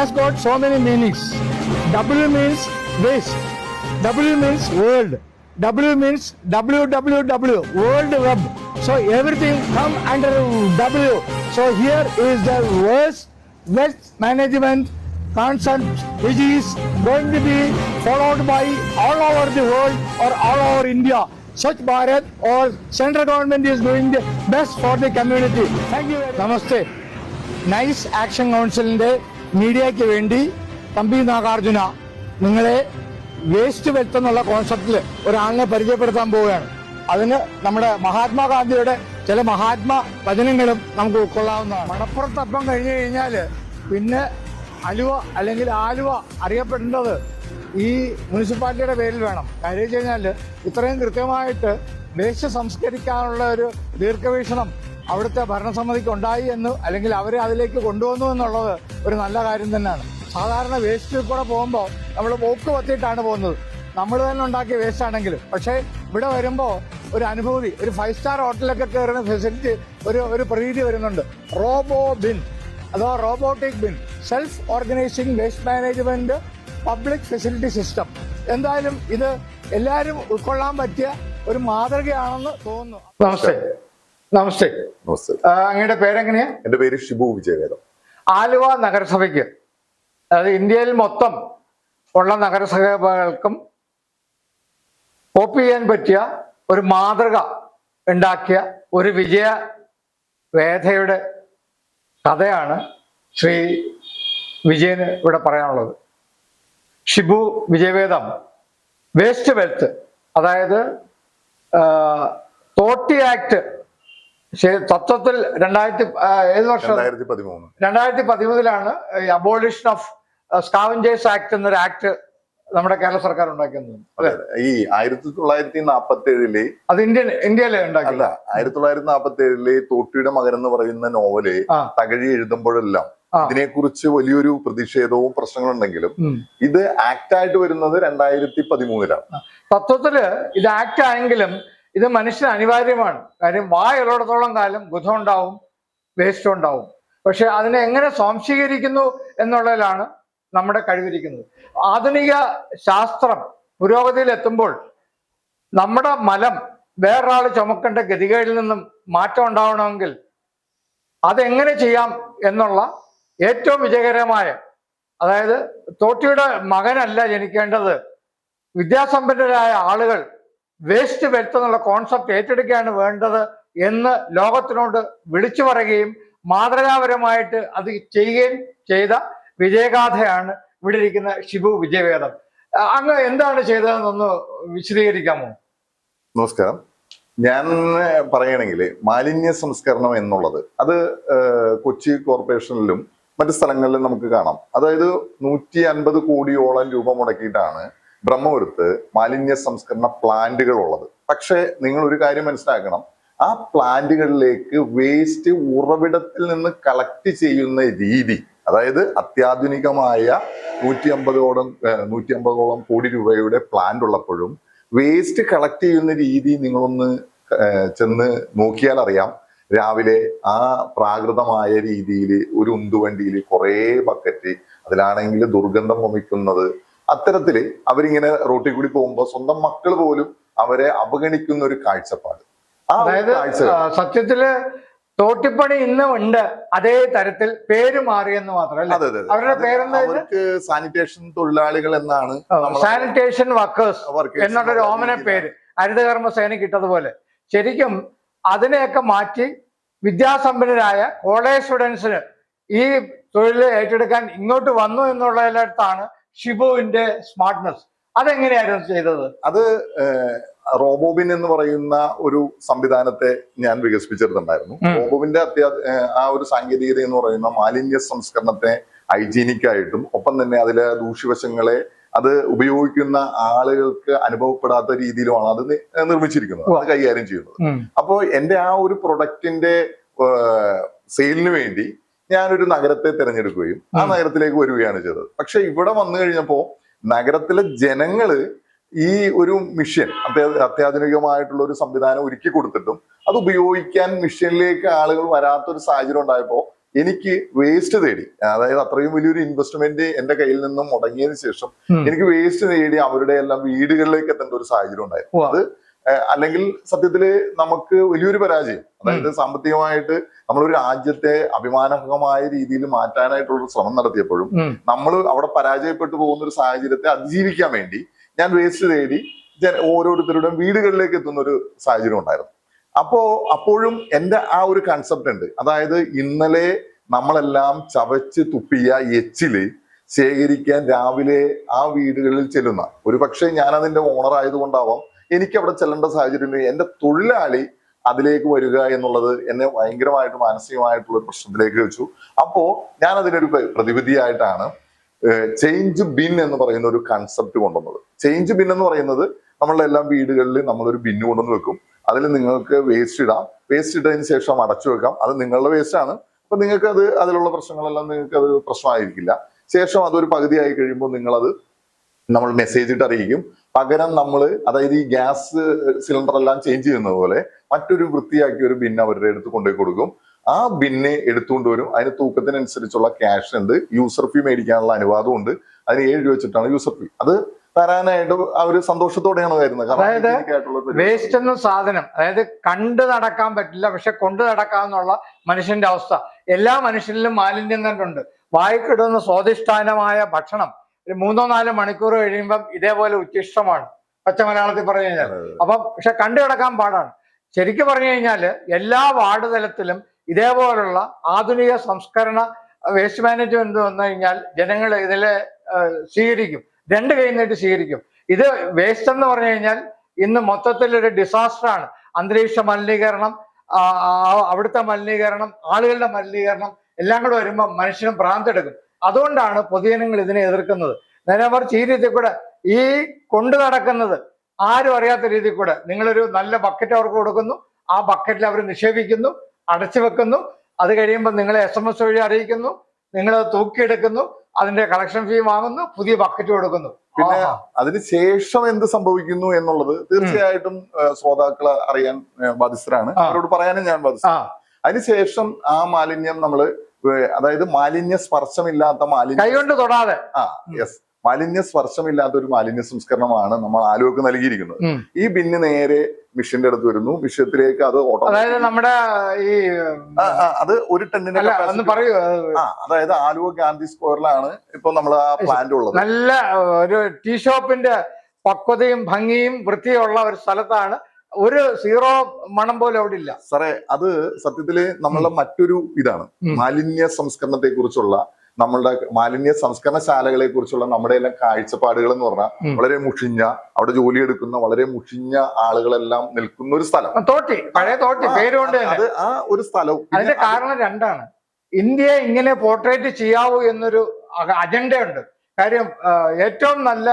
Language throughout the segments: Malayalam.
has got so many meanings. W means waste. W means world. W means www, World Web. So everything come under W. So here is the waste management concept which is going to be followed by all over the world or all over India. Swachh Bharat or central government is doing the best for the community. Thank you very much. Namaste. Nice action കൗൺസിലിൻ്റെ മീഡിയയ്ക്ക് വേണ്ടി തമ്പി നാഗാർജുന നിങ്ങളെ വേസ്റ്റ് വെൽത്ത് എന്നുള്ള കോൺസെപ്റ്റിൽ ഒരാളിനെ പരിചയപ്പെടുത്താൻ പോവുകയാണ്. അതിന് നമ്മുടെ മഹാത്മാഗാന്ധിയുടെ ചില മഹാത്മാ വചനങ്ങളും നമുക്ക് ഉൾക്കൊള്ളാവുന്നതാണ്. മണപ്പുറത്തപ്പം കഴിഞ്ഞു കഴിഞ്ഞാൽ പിന്നെ അലുവ അല്ലെങ്കിൽ ആലുവ അറിയപ്പെടേണ്ടത് ഈ മുനിസിപ്പാലിറ്റിയുടെ പേരിൽ വേണം. കാര്യം വെച്ച് കഴിഞ്ഞാൽ ഇത്രയും കൃത്യമായിട്ട് വേസ്റ്റ് സംസ്കരിക്കാനുള്ള ഒരു ദീർഘവീക്ഷണം അവിടുത്തെ ഭരണസമിതിക്ക് ഉണ്ടായി എന്ന് അല്ലെങ്കിൽ അവരെ അതിലേക്ക് കൊണ്ടുവന്നു എന്നുള്ളത് ഒരു നല്ല കാര്യം തന്നെയാണ്. സാധാരണ വേസ്റ്റിൽ കൂടെ പോകുമ്പോൾ നമ്മൾ പോക്ക് വത്തിയിട്ടാണ് പോകുന്നത്, നമ്മൾ തന്നെ ഉണ്ടാക്കിയ വേസ്റ്റ് ആണെങ്കിലും. പക്ഷേ ഇവിടെ വരുമ്പോൾ ഒരു അനുഭൂതി, ഒരു 5 സ്റ്റാർ ഹോട്ടലിലൊക്കെ കയറുന്ന ഫെസിലിറ്റി ഒരു പ്രതീതി വരുന്നുണ്ട്. റോബോ ബിൻ അഥവാ robotic bin, self organising waste management public facility system. എന്തായാലും ഇത് എല്ലാവരും ഉൾക്കൊള്ളാൻ പറ്റിയ ഒരു മാതൃകയാണെന്ന് തോന്നുന്നു. നമസ്തേ. നമസ്തേ. നമസ്തേ. അങ്ങയുടെ പേരെങ്ങനെയാ? എന്റെ പേര് ഷിബു വിജയവേദം. ആലുവ നഗരസഭയ്ക്ക്, അതായത് ഇന്ത്യയിൽ മൊത്തം ഉള്ള നഗരസഭകൾക്കും കോപ്പി ചെയ്യാൻ പറ്റിയ ഒരു മാതൃക ഉണ്ടാക്കിയ ഒരു വിജയ വേദയുടെ കഥയാണ് ശ്രീ വിജയന് ഇവിടെ പറയാനുള്ളത്. ഷിബു വിജയവേദം വേസ്റ്റ് വെൽത്ത്, അതായത് തോട്ടി ആക്ട് തത്വത്തിൽ 2013 അബോളിഷൻ ഓഫ് സ്കാവഞ്ചേഴ്സ് ആക്ട് എന്നൊരു ആക്ട് നമ്മുടെ കേരള സർക്കാർ ഉണ്ടാക്കിയത്. ഈ 1947 അത് ഇന്ത്യയിലെ ഉണ്ടാക്കില്ല. 1947 തോട്ടിയുടെ മകൻ എന്ന് പറയുന്ന നോവല് തകഴി എഴുതുമ്പോഴെല്ലാം ഇതിനെക്കുറിച്ച് വലിയൊരു പ്രതിഷേധവും പ്രശ്നങ്ങളുണ്ടെങ്കിലും ഇത് ആക്ട് ആയിട്ട് വരുന്നത് 2013 തത്വത്തില് ഇത് ആക്ട് ആയെങ്കിലും ഇത് മനുഷ്യന് അനിവാര്യമാണ്. കാര്യം വായുള്ളിടത്തോളം കാലം ഗുദം ഉണ്ടാവും, വേസ്റ്റ് ഉണ്ടാവും. പക്ഷെ അതിനെ എങ്ങനെ സ്വാംശീകരിക്കുന്നു എന്നുള്ളതിലാണ് നമ്മുടെ കഴിവിരിക്കുന്നത്. ആധുനിക ശാസ്ത്രം പുരോഗതിയിൽ എത്തുമ്പോൾ നമ്മുടെ മലം വേറൊരാൾ ചുമക്കേണ്ട ഗതികേടിൽ നിന്നും മാറ്റം ഉണ്ടാവണമെങ്കിൽ അതെങ്ങനെ ചെയ്യാം എന്നുള്ള ഏറ്റവും വിജയകരമായ, അതായത് തോട്ടിയുടെ മകനല്ല ജനിക്കേണ്ടത്, വിദ്യാസമ്പന്നരായ ആളുകൾ വേസ്റ്റ് വെൽത്ത് എന്നുള്ള കോൺസെപ്റ്റ് ഏറ്റെടുക്കുകയാണ് വേണ്ടത് എന്ന് ലോകത്തിനോട് വിളിച്ചു പറയുകയും മാതൃകാപരമായിട്ട് അത് ചെയ്യുകയും ചെയ്ത വിജയഗാഥയാണ് ഇവിടെ ഇരിക്കുന്ന ഷിബു വിജയവേദം. അങ്ങ് എന്താണ് ചെയ്തതെന്നൊന്ന് വിശദീകരിക്കാമോ? നമസ്കാരം. ഞാൻ പറയുകയാണെങ്കിൽ മാലിന്യ സംസ്കരണം എന്നുള്ളത് അത് കൊച്ചി കോർപ്പറേഷനിലും മറ്റു സ്ഥലങ്ങളിലും നമുക്ക് കാണാം. അതായത് 150 കോടിയോളം രൂപ മുടക്കിയിട്ടാണ് ബ്രഹ്മപുരത്ത് മാലിന്യ സംസ്കരണ പ്ലാന്റുകൾ ഉള്ളത്. പക്ഷെ നിങ്ങൾ ഒരു കാര്യം മനസ്സിലാക്കണം, ആ പ്ലാന്റുകളിലേക്ക് വേസ്റ്റ് ഉറവിടത്തിൽ നിന്ന് കളക്ട് ചെയ്യുന്ന രീതി, അതായത് അത്യാധുനികമായ 150ഓളം കോടി രൂപയുടെ പ്ലാന്റ് ഉള്ളപ്പോഴും വേസ്റ്റ് കളക്ട് ചെയ്യുന്ന രീതി നിങ്ങളൊന്ന് ചെന്ന് നോക്കിയാൽ അറിയാം. രാവിലെ ആ പ്രാകൃതമായ രീതിയിൽ ഒരു ഉന്തുവണ്ടിയിൽ കുറേ ബക്കറ്റ്, അതിലാണെങ്കിൽ ദുർഗന്ധം വമിക്കുന്നത്, അത്തരത്തില് അവരിങ്ങനെ റോട്ടിൽ കൂടി പോകുമ്പോൾ സ്വന്തം മക്കൾ പോലും അവരെ അവഗണിക്കുന്ന ഒരു കാഴ്ചപ്പാട്. അതായത് സത്യത്തില് തോട്ടിപ്പണി ഇന്നും ഉണ്ട്, അതേ തരത്തിൽ പേര് മാറിയെന്ന് മാത്രമല്ല. അവരുടെ പേരെന്താ? അവർക്ക് സാനിറ്റേഷൻ തൊഴിലാളികൾ എന്നാണ്, സാനിറ്റേഷൻ വർക്കേഴ്സ് എന്നുള്ളൊരു ഓമന പേര് ഹരിതകർമ്മ സേനയ്ക്ക് ഇട്ടതുപോലെ. ശരിക്കും അതിനെയൊക്കെ മാറ്റി വിദ്യാസമ്പന്നരായ കോളേജ് സ്റ്റുഡൻസിന് ഈ തൊഴിൽ ഏറ്റെടുക്കാൻ ഇങ്ങോട്ട് വന്നു എന്നുള്ളതിനടുത്താണ് ഷിബുവിന്റെ സ്മാർട്ട്നെസ്. അതെങ്ങനെയായിരുന്നു ചെയ്തത്? അത് റോബോബിൻ എന്ന് പറയുന്ന ഒരു സംവിധാനത്തെ ഞാൻ വികസിപ്പിച്ചെടുത്തിട്ടുണ്ടായിരുന്നു. റോബോബിന്റെ ആ ഒരു സാങ്കേതികത എന്ന് പറയുന്ന മാലിന്യ സംസ്കരണത്തെ ഹൈജീനിക് ആയിട്ടും ഒപ്പം തന്നെ അതിലെ ദൂഷ്യവശങ്ങളെ അത് ഉപയോഗിക്കുന്ന ആളുകൾക്ക് അനുഭവപ്പെടാത്ത രീതിയിലുമാണ് അത് നിർമ്മിച്ചിരിക്കുന്നത്, അത് കൈകാര്യം ചെയ്യുന്നത്. അപ്പോൾ എന്റെ ആ ഒരു പ്രൊഡക്റ്റിന്റെ സെയിലിന് വേണ്ടി ഞാനൊരു നഗരത്തെ തിരഞ്ഞെടുക്കുകയും ആ നഗരത്തിലേക്ക് വരികയാണ് ചെയ്തത്. പക്ഷെ ഇവിടെ വന്നു കഴിഞ്ഞപ്പോ നഗരത്തിലെ ജനങ്ങള് ഈ ഒരു മിഷൻ അത്യാധുനികമായിട്ടുള്ള ഒരു സംവിധാനം ഒരുക്കി കൊടുത്തിട്ടും അത് ഉപയോഗിക്കാൻ മിഷനിലേക്ക് ആളുകൾ വരാത്തൊരു സാഹചര്യം ഉണ്ടായപ്പോ എനിക്ക് വേസ്റ്റ് തേടി, അതായത് അത്രയും വലിയൊരു ഇൻവെസ്റ്റ്മെന്റ് എന്റെ കയ്യിൽ നിന്നും മുടങ്ങിയതിനു ശേഷം എനിക്ക് വേസ്റ്റ് തേടി അവരുടെ എല്ലാം വീടുകളിലേക്ക് എത്തേണ്ട ഒരു സാഹചര്യം ഉണ്ടായിരുന്നു. അത് അല്ലെങ്കിൽ സത്യത്തില് നമുക്ക് വലിയൊരു പരാജയം, അതായത് സാമ്പത്തികമായിട്ട് നമ്മളൊരു രാജ്യത്തെ അഭിമാനകരമായ രീതിയിൽ മാറ്റാനായിട്ടുള്ള ശ്രമം നടത്തിയപ്പോഴും നമ്മൾ അവിടെ പരാജയപ്പെട്ടു പോകുന്ന ഒരു സാഹചര്യത്തെ അതിജീവിക്കാൻ വേണ്ടി ഞാൻ വേസ്റ്റ് തേടി ഓരോരുത്തരുടെയും വീടുകളിലേക്ക് എത്തുന്ന ഒരു സാഹചര്യം ഉണ്ടായിരുന്നു. അപ്പോഴും എന്റെ ആ ഒരു കൺസെപ്റ്റ് ഉണ്ട്, അതായത് ഇന്നലെ നമ്മളെല്ലാം ചവച്ച് തുപ്പിയ എച്ചില് ശേഖരിക്കാൻ രാവിലെ ആ വീടുകളിൽ ചെല്ലുന്ന, ഒരു പക്ഷേ ഞാൻ അതിന്റെ ഓണർ ആയതുകൊണ്ടാവാം എനിക്ക് അവിടെ ചെല്ലേണ്ട സാഹചര്യം, എന്റെ തൊഴിലാളി അതിലേക്ക് വരിക എന്നുള്ളത് എന്നെ ഭയങ്കരമായിട്ട് മാനസികമായിട്ടുള്ള ഒരു പ്രശ്നത്തിലേക്ക് വെച്ചു. അപ്പോ ഞാൻ അതിനൊരു പ്രതിവിധിയായിട്ടാണ് ചേഞ്ച് ബിൻ എന്ന് പറയുന്ന ഒരു കൺസെപ്റ്റ് കൊണ്ടുവന്നത്. ചേഞ്ച് ബിൻ എന്ന് പറയുന്നത് നമ്മളുടെ എല്ലാ വീടുകളിൽ നമ്മളൊരു ബിന്ന് കൊണ്ടുവന്ന് വെക്കും. അതിൽ നിങ്ങൾക്ക് വേസ്റ്റ് ഇടാം, വേസ്റ്റ് ഇട്ടതിന് ശേഷം അടച്ചു വെക്കാം. അത് നിങ്ങളുടെ വേസ്റ്റ് ആണ്, അപ്പൊ നിങ്ങൾക്ക് അത് അതിലുള്ള പ്രശ്നങ്ങളെല്ലാം നിങ്ങൾക്ക് അത് പ്രശ്നമായിരിക്കില്ല. ശേഷം അതൊരു പകുതിയായി കഴിയുമ്പോൾ നമ്മൾ മെസ്സേജ് ഇട്ട് അറിയിക്കും. പകരം അതായത് ഈ ഗ്യാസ് സിലിണ്ടർ എല്ലാം ചേഞ്ച് ചെയ്യുന്നത് പോലെ മറ്റൊരു വൃത്തിയാക്കിയ ഒരു ബിൻ അവരുടെ അടുത്ത് കൊണ്ടുപോയി കൊടുക്കും. ആ ബിന്നെ എടുത്തുകൊണ്ട് വരും. അതിന് തൂക്കത്തിനനുസരിച്ചുള്ള ക്യാഷ് ഉണ്ട്, യൂസർ ഫീ മേടിക്കാനുള്ള അനുവാദം ഉണ്ട്. അതിന് 7 രൂപ വെച്ചിട്ടാണ് യൂസർ ഫീ. അത് തരാനായിട്ട് അവർ സന്തോഷത്തോടെയാണ് വരുന്നത്. അതായത് വേസ്റ്റ് എന്ന സാധനം, അതായത് കണ്ടു നടക്കാൻ പറ്റില്ല, പക്ഷെ കൊണ്ടു നടക്കാന്നുള്ള മനുഷ്യന്റെ അവസ്ഥ. എല്ലാ മനുഷ്യരിലും മാലിന്യം തന്നെയുണ്ട്. വായിക്കിടുന്ന സ്വാദിഷ്ഠാനമായ ഭക്ഷണം ഒരു 3-4 മണിക്കൂർ കഴിയുമ്പം ഇതേപോലെ ഉച്ചിഷ്ടമാണ്, പച്ച മലയാളത്തിൽ പറഞ്ഞു കഴിഞ്ഞാൽ. അപ്പം പക്ഷെ കണ്ടു കിടക്കാൻ പാടാണ്. ശരിക്കും പറഞ്ഞു കഴിഞ്ഞാൽ എല്ലാ വാർഡ് തലത്തിലും ഇതേപോലുള്ള ആധുനിക സംസ്കരണ വേസ്റ്റ് മാനേജ്മെന്റ് വന്നു കഴിഞ്ഞാൽ ജനങ്ങൾ ഇതിലെ സ്വീകരിക്കും, 2 കൈ നീട്ടി സ്വീകരിക്കും. ഇത് വേസ്റ്റ് എന്ന് പറഞ്ഞു കഴിഞ്ഞാൽ ഇന്ന് മൊത്തത്തിലൊരു ഡിസാസ്റ്ററാണ്. അന്തരീക്ഷ മലിനീകരണം, അവിടുത്തെ മലിനീകരണം, ആളുകളുടെ മലിനീകരണം എല്ലാം കൂടെ വരുമ്പോൾ മനുഷ്യനും ഭ്രാന്തെടുക്കും. അതുകൊണ്ടാണ് പൊതുജനങ്ങൾ ഇതിനെ എതിർക്കുന്നത്. നേരെമറിച്ച് ഈ രീതിയിൽ കൂടെ ഈ കൊണ്ടു നടക്കുന്നത് ആരും അറിയാത്ത രീതിയിൽ കൂടെ നിങ്ങളൊരു നല്ല ബക്കറ്റ് അവർക്ക് കൊടുക്കുന്നു, ആ ബക്കറ്റിൽ അവർ നിക്ഷേപിക്കുന്നു, അടച്ചു വെക്കുന്നു. അത് കഴിയുമ്പോൾ നിങ്ങളെ SMS വഴി അറിയിക്കുന്നു, നിങ്ങൾ തൂക്കിയെടുക്കുന്നു, അതിന്റെ കളക്ഷൻ ഫീ വാങ്ങുന്നു, പുതിയ ബക്കറ്റ് കൊടുക്കുന്നു. പിന്നെ അതിനുശേഷം എന്ത് സംഭവിക്കുന്നു എന്നുള്ളത് തീർച്ചയായിട്ടും ശ്രോതാക്കളെ അറിയാൻ ബാധ്യസ്ഥരാണ്, അവരോട് പറയാനും ഞാൻ ബാധ്യസ്ഥ. അതിനുശേഷം ആ മാലിന്യം അതായത് മാലിന്യ സ്പർശമില്ലാത്ത കൈകൊണ്ട് തൊടാതെ മാലിന്യ സ്പർശമില്ലാത്ത ഒരു മാലിന്യ സംസ്കരണമാണ് നമ്മൾ ആലുവക്ക് നൽകിയിരിക്കുന്നത്. ഈ ബിന്ന് നേരെ മിഷന്റെ അടുത്ത് വരുന്നു, മിഷ്യത്തിലേക്ക് അത് അതായത് നമ്മുടെ ഈ അത് 1 ടണ്ണിന് അതായത് ആലുവ ഗാന്ധി സ്ക്വയറിലാണ് ഇപ്പൊ നമ്മൾ ആ പ്ലാന്റ് ഉള്ളത്. നല്ല ഒരു ടീ ഷോപ്പിന്റെ പക്വതയും ഭംഗിയും വൃത്തിയുള്ള ഒരു സ്ഥലത്താണ്. ഒരു സീറോ മണം പോലും അവിടെ ഇല്ല സാറേ. അത് സത്യത്തില് നമ്മളുടെ മറ്റൊരു ഇതാണ് മാലിന്യ സംസ്കരണത്തെ കുറിച്ചുള്ള, നമ്മളുടെ മാലിന്യ സംസ്കരണശാലകളെ കുറിച്ചുള്ള നമ്മുടെ എല്ലാം കാഴ്ചപ്പാടുകൾ എന്ന് പറഞ്ഞാൽ വളരെ മുഷിഞ്ഞ, അവിടെ ജോലിയെടുക്കുന്ന വളരെ മുഷിഞ്ഞ ആളുകളെല്ലാം നിൽക്കുന്ന ഒരു സ്ഥലം. പഴയ തോട്ടി പേരുകൊണ്ട് അത് ആ ഒരു സ്ഥലവും. അതിന്റെ കാരണം 2ആണ്. ഇന്ത്യയെ ഇങ്ങനെ പോർട്രേറ്റ് ചെയ്യാവൂ എന്നൊരു അജണ്ടയുണ്ട്. കാര്യം ഏറ്റവും നല്ല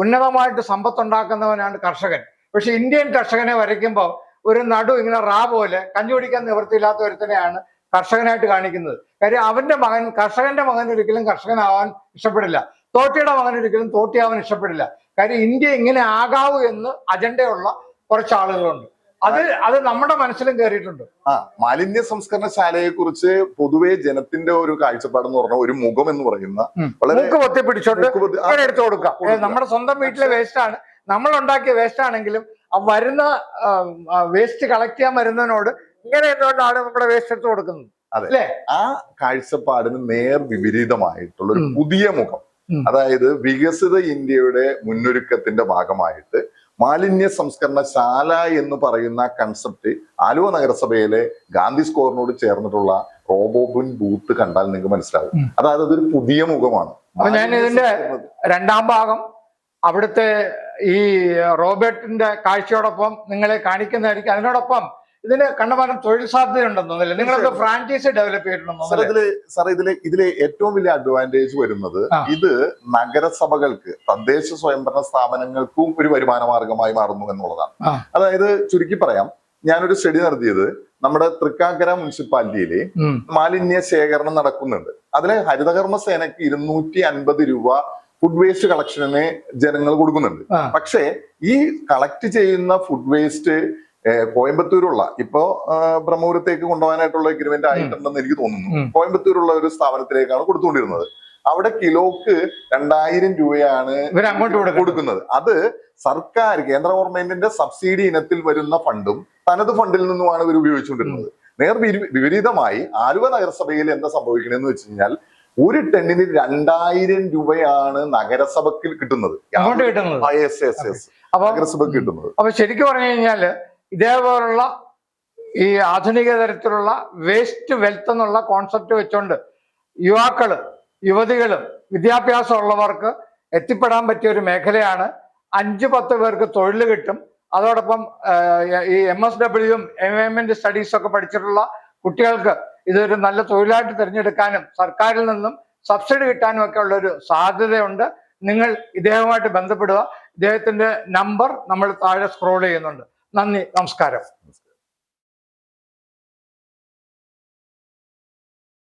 ഉന്നതമായിട്ട് സമ്പത്തുണ്ടാക്കുന്നവനാണ് കർഷകൻ. പക്ഷെ ഇന്ത്യൻ കർഷകനെ വരയ്ക്കുമ്പോൾ ഒരു നടു ഇങ്ങനെ പോലെ കഞ്ഞി കുടിക്കാൻ നിവൃത്തിയില്ലാത്ത ഒരുത്തനെയാണ് കർഷകനായിട്ട് കാണിക്കുന്നത്. കാര്യം കർഷകന്റെ മകൻ ഒരിക്കലും കർഷകനാവാൻ ഇഷ്ടപ്പെടില്ല, തോട്ടിയുടെ മകൻ ഒരിക്കലും തോട്ടിയാവാൻ ഇഷ്ടപ്പെടില്ല. കാര്യം ഇന്ത്യ ഇങ്ങനെ ആകാവൂ എന്ന് അജണ്ടയുള്ള കുറച്ച് ആളുകളുണ്ട്. അത് നമ്മുടെ മനസ്സിലും കയറിയിട്ടുണ്ട്. മാലിന്യ സംസ്കരണശാലയെ കുറിച്ച് പൊതുവെ ജനത്തിന്റെ ഒരു കാഴ്ചപ്പാട് എന്ന് പറഞ്ഞാൽ ഒരു മുഖം എന്ന് പറയുന്ന വളരെ പൊത്തിപ്പിടിച്ചോണ്ട് എടുത്തു കൊടുക്കാം. നമ്മുടെ സ്വന്തം വീട്ടിലെ വേസ്റ്റ് ആണ്, നമ്മൾ ഉണ്ടാക്കിയ വേസ്റ്റ് ആണെങ്കിലും വരുന്ന വേസ്റ്റ് കളക്ട് ചെയ്യാൻ വരുന്നതിനോട് ഇങ്ങനെ എന്തുകൊണ്ടാണ് നമ്മുടെ വേസ്റ്റ് എടുത്ത് കൊടുക്കുന്നത്? അതെ, ആ കാഴ്ചപ്പാടിന് നേർ വിപരീതമായിട്ടുള്ള ഒരു പുതിയ മുഖം, അതായത് വികസിത ഇന്ത്യയുടെ മുന്നൊരുക്കത്തിന്റെ ഭാഗമായിട്ട് മാലിന്യ സംസ്കരണശാല എന്ന് പറയുന്ന കൺസെപ്റ്റ് ആലുവ നഗരസഭയിലെ ഗാന്ധി സ്ക്വയറിനോട് ചേർന്നിട്ടുള്ള റോബോബിൻ ബൂത്ത് കണ്ടാൽ നിങ്ങൾക്ക് മനസ്സിലാവും. അതായത് അതൊരു പുതിയ മുഖമാണ്. അപ്പൊ ഞാൻ ഇതിന്റെ 2ാം ഭാഗം അവിടുത്തെ ഈ റോബോട്ടിന്റെ കാഴ്ചയോടൊപ്പം നിങ്ങളെ കാണിക്കുന്നതായിരിക്കും. അതിനോടൊപ്പം ഇതിന് കണ്ടമാനം തൊഴിൽ സാധ്യത ഉണ്ടെന്ന് തോന്നില്ല. നിങ്ങളൊക്കെ ഫ്രാഞ്ചൈസി ഡെവലപ്പ് ചെയ്തിട്ടുണ്ടോ? ഇതിലെ ഏറ്റവും വലിയ അഡ്വാൻറ്റേജ് വരുന്നത് ഇത് നഗരസഭകൾക്ക്, തദ്ദേശ സ്വയംഭരണ സ്ഥാപനങ്ങൾക്കും ഒരു വരുമാന മാർഗമായി മാറുന്നു എന്നുള്ളതാണ്. അതായത് ചുരുക്കി പറയാം, ഞാനൊരു സ്റ്റഡി നടത്തിയത് നമ്മുടെ തൃക്കാക്കര മുനിസിപ്പാലിറ്റിയിലെ മാലിന്യ ശേഖരണം നടക്കുന്നുണ്ട്. അതിലെ ഹരിതകർമ്മ സേനയ്ക്ക് 250 രൂപ ഫുഡ് വേസ്റ്റ് കളക്ഷന് ജനങ്ങൾ കൊടുക്കുന്നുണ്ട്. പക്ഷേ ഈ കളക്ട് ചെയ്യുന്ന ഫുഡ് വേസ്റ്റ് കോയമ്പത്തൂരുള്ള ഇപ്പോ ബ്രഹ്മപുരത്തേക്ക് കൊണ്ടുപോകാനായിട്ടുള്ള എഗ്രിമെന്റ് ആയിട്ടുണ്ടെന്ന് എനിക്ക് തോന്നുന്നു. കോയമ്പത്തൂരുള്ള ഒരു സ്ഥാപനത്തിലേക്കാണ് കൊടുത്തുകൊണ്ടിരുന്നത്. അവിടെ കിലോക്ക് 2000 രൂപയാണ് കൊടുക്കുന്നത്. അത് സർക്കാർ കേന്ദ്ര ഗവൺമെന്റിന്റെ സബ്സിഡി ഇനത്തിൽ വരുന്ന ഫണ്ടും തനത് ഫണ്ടിൽ നിന്നുമാണ് ഇവർ ഉപയോഗിച്ചുകൊണ്ടിരുന്നത്. വിപരീതമായി ആലുവ നഗരസഭയിൽ എന്താ സംഭവിക്കണെന്ന് വെച്ച് കഴിഞ്ഞാൽ 1 ടണ്ണിന് 2000 രൂപയാണ് നഗരസഭയ്ക്ക് കിട്ടുന്നത്. നഗരസഭയ്ക്ക് കിട്ടുന്നത്. അപ്പൊ ശരിക്കും പറഞ്ഞു കഴിഞ്ഞാല് ഇതേപോലുള്ള ഈ ആധുനിക തരത്തിലുള്ള വേസ്റ്റ് വെൽത്ത് എന്നുള്ള കോൺസെപ്റ്റ് വെച്ചുകൊണ്ട് യുവതികളും വിദ്യാഭ്യാസം ഉള്ളവർക്ക് എത്തിപ്പെടാൻ പറ്റിയ ഒരു മേഖലയാണ്. 5-10 പേർക്ക് തൊഴിൽ കിട്ടും. അതോടൊപ്പം ഈ MSWയും എൻവയോൺമെന്റ് സ്റ്റഡീസ് ഒക്കെ പഠിച്ചിട്ടുള്ള കുട്ടികൾക്ക് ഇതൊരു നല്ല തൊഴിലായിട്ട് തിരഞ്ഞെടുക്കാനും സർക്കാരിൽ നിന്നും സബ്സിഡി കിട്ടാനും ഒക്കെ ഉള്ളൊരു സാധ്യതയുണ്ട്. നിങ്ങൾ ഇദ്ദേഹവുമായിട്ട് ബന്ധപ്പെടുക. ഇദ്ദേഹത്തിന്റെ നമ്പർ നമ്മൾ താഴെ സ്ക്രോൾ ചെയ്യുന്നുണ്ട്. നന്ദി, നമസ്കാരം.